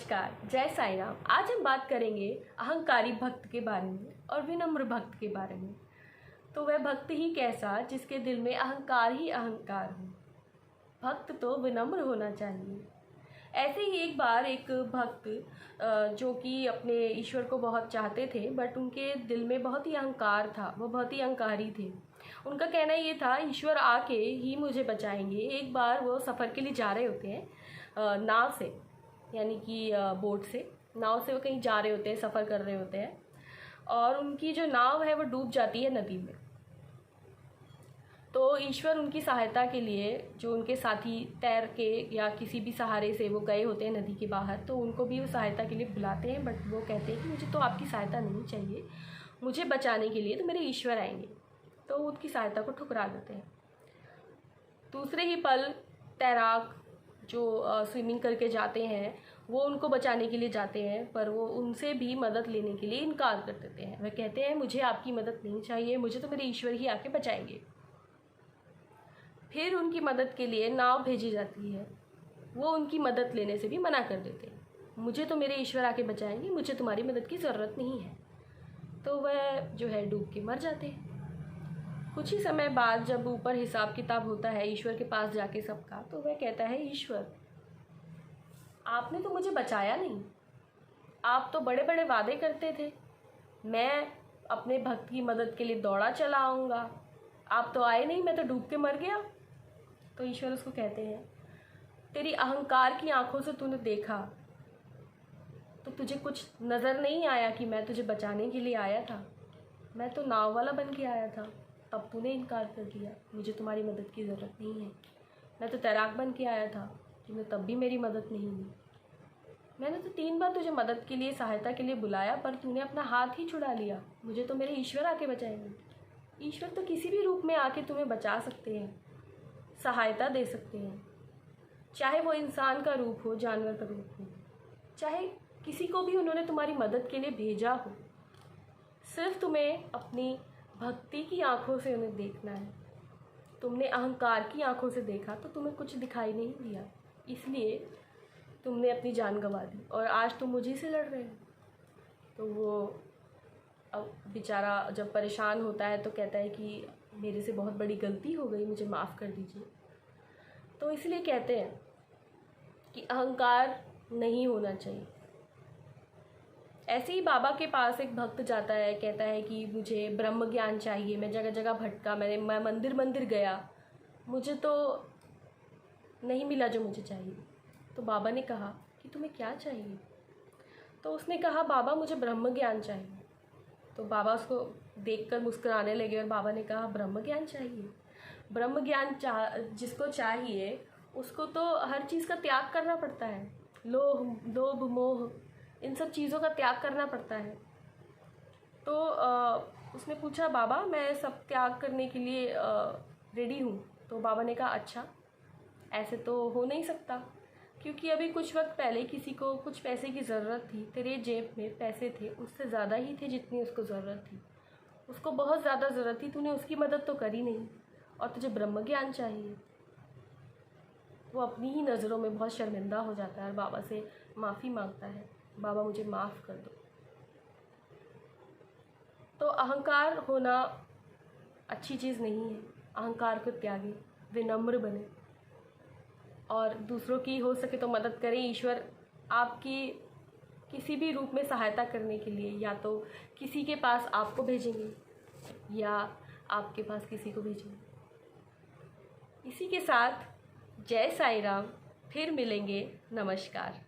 नमस्कार, जय साईं राम। आज हम बात करेंगे अहंकारी भक्त के बारे में और विनम्र भक्त के बारे में। तो वह भक्त ही कैसा जिसके दिल में अहंकार ही अहंकार हो। भक्त तो विनम्र होना चाहिए। ऐसे ही एक बार एक भक्त जो कि अपने ईश्वर को बहुत चाहते थे, बट उनके दिल में बहुत ही अहंकार था, वो बहुत ही अहंकारी थे। उनका कहना ये था, ईश्वर आके ही मुझे बचाएंगे। एक बार वो सफ़र के लिए जा रहे होते हैं नाव से, यानी कि बोट से, नाव से वो कहीं जा रहे होते हैं, सफ़र कर रहे होते हैं, और उनकी जो नाव है वो डूब जाती है नदी में। तो ईश्वर उनकी सहायता के लिए, जो उनके साथी तैर के या किसी भी सहारे से वो गए होते हैं नदी के बाहर, तो उनको भी वो सहायता के लिए बुलाते हैं। बट वो कहते हैं कि मुझे तो आपकी सहायता नहीं चाहिए, मुझे बचाने के लिए तो मेरे ईश्वर आएंगे। तो उनकी सहायता को ठुकरा देते हैं। दूसरे ही पल तैराक जो स्विमिंग करके जाते हैं, वो उनको बचाने के लिए जाते हैं, पर वो उनसे भी मदद लेने के लिए इनकार कर देते हैं। वह कहते हैं मुझे आपकी मदद नहीं चाहिए, मुझे तो मेरे ईश्वर ही आके बचाएंगे। फिर उनकी मदद के लिए नाव भेजी जाती है, वो उनकी मदद लेने से भी मना कर देते हैं। मुझे तो मेरे ईश्वर आके बचाएंगे, मुझे तुम्हारी मदद की ज़रूरत नहीं है। तो वह जो है डूब के मर जाते हैं। कुछ ही समय बाद जब ऊपर हिसाब किताब होता है ईश्वर के पास जाके सबका, तो वह कहता है, ईश्वर आपने तो मुझे बचाया नहीं, आप तो बड़े बड़े वादे करते थे, मैं अपने भक्त की मदद के लिए दौड़ा चला आऊँगा, आप तो आए नहीं, मैं तो डूब के मर गया। तो ईश्वर उसको कहते हैं, तेरी अहंकार की आंखों से तूने देखा, तो तुझे कुछ नज़र नहीं आया कि मैं तुझे बचाने के लिए आया था। मैं तो नाव वाला बन के आया था, तब तूने इनकार कर दिया, मुझे तुम्हारी मदद की ज़रूरत नहीं है। मैं तो तैराक बन के आया था, तूने तब भी मेरी मदद नहीं ली। मैंने तो 3 बार तुझे मदद के लिए, सहायता के लिए बुलाया, पर तूने अपना हाथ ही छुड़ा लिया। मुझे तो मेरे ईश्वर आके बचाएंगे। ईश्वर तो किसी भी रूप में आके तुम्हें बचा सकते हैं, सहायता दे सकते हैं, चाहे वो इंसान का रूप हो, जानवर का रूप हो, चाहे किसी को भी उन्होंने तुम्हारी मदद के लिए भेजा हो। सिर्फ तुम्हें अपनी भक्ति की आंखों से उन्हें देखना है। तुमने अहंकार की आंखों से देखा तो तुम्हें कुछ दिखाई नहीं दिया, इसलिए तुमने अपनी जान गंवा दी, और आज तुम मुझे से लड़ रहे हो। तो वो अब बेचारा जब परेशान होता है तो कहता है कि मेरे से बहुत बड़ी गलती हो गई, मुझे माफ़ कर दीजिए। तो इसलिए कहते हैं कि अहंकार नहीं होना चाहिए। ऐसे ही बाबा के पास एक भक्त जाता है, कहता है कि मुझे ब्रह्म ज्ञान मैं जगह जगह भटका, मैं मंदिर मंदिर गया, मुझे तो नहीं मिला जो मुझे चाहिए। तो बाबा ने कहा कि तुम्हें क्या चाहिए? तो उसने कहा, बाबा मुझे ब्रह्म ज्ञान चाहिए। तो बाबा उसको देखकर मुस्कुराने लगे और बाबा ने कहा, ब्रह्म ज्ञान चाहिए? ब्रह्म ज्ञान जिसको चाहिए उसको तो हर चीज़ का त्याग करना पड़ता है। लोभ मोह, इन सब चीज़ों का त्याग करना पड़ता है। तो उसने पूछा, बाबा मैं सब त्याग करने के लिए रेडी हूँ। तो बाबा ने कहा, अच्छा ऐसे तो हो नहीं सकता, क्योंकि अभी कुछ वक्त पहले किसी को कुछ पैसे की ज़रूरत थी, तेरे जेब में पैसे थे उससे ज़्यादा ही थे जितनी उसको ज़रूरत थी, उसको बहुत ज़्यादा ज़रूरत थी, तूने उसकी मदद तो करी नहीं, और तुझे ब्रह्म ज्ञान चाहिए। वो अपनी ही नज़रों में बहुत शर्मिंदा हो जाता है और बाबा से माफ़ी मांगता है, बाबा मुझे माफ़ कर दो। तो अहंकार होना अच्छी चीज़ नहीं है। अहंकार को त्यागें, विनम्र बने और दूसरों की हो सके तो मदद करें। ईश्वर आपकी किसी भी रूप में सहायता करने के लिए या तो किसी के पास आपको भेजेंगे या आपके पास किसी को भेजेंगे। इसी के साथ जय साईं राम, फिर मिलेंगे, नमस्कार।